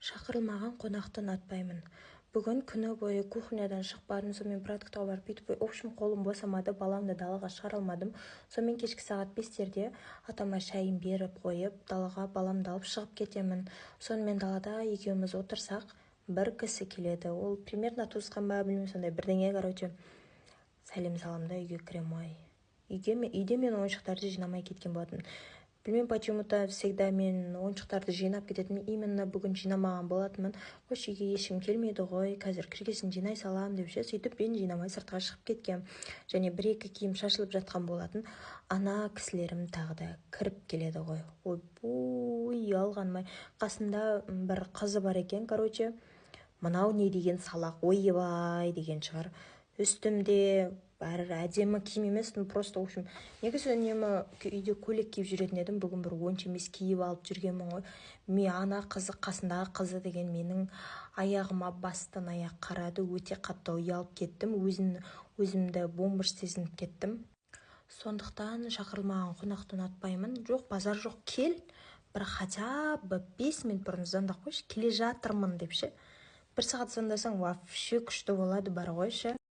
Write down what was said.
Шақырылмаған қонақты ұнатпаймын. Бүгін күні бойы кухнядан шықпадым, сонымен практикаға барып бүйтіп, в общем, қолым босамады, баламды далаға шығара алмадым. Сонымен кешкі сағат 5-терде атама шайын беріп қойып, далаға баламды алып шығып кетемін. Сонымен далада екеуміз отырсақ, бір кісі келеді. Ол примерно туысқан ба, білмеймін, сондай бірдеңе, сәлем саламда үйге кірем ой. Үйде мен ойыншықтарды жинамай кеткен болатын. Білмеймін, почему-то всегда мен ойыншықтарды жинап кететін, именно бүгін жинамаған болатынмын. Қойшы, үйге ешкім келмейді ғой, қазір кіргесін жинай салам деп сөйтіп мен жинамай сыртқа шығып кеткем. Және бір-екі киім шашылып жатқан болатын. Ана кісілерім тағы да кіріп келеді ғой. Ой, алғанмай. Қасында бір қызы бар екен, мынау не деген салақ, ойбай деген шығар. Үстімде бәрі әдемі киім емес, просто, в общем, негізі үйде көйлек киіп жүретін едім, бүгін бір онша емес киіп алып жүргенмін ғой. Ана қызы, қасындағы қызы деген менің аяғыма бастан аяқ қарады, өте қатты ұялып кеттім, өзімді бомбыш сезініп кеттім. Сондықтан шақырылмаған қонақты ұнатпаймын. Жоқ, базар жоқ, кел, бір хотя бы 5 минут бұрын звондап қойшы, келе жатырмын деп ше. 1 сағат звондасаң, вообще күшті болады, бар ғой ше.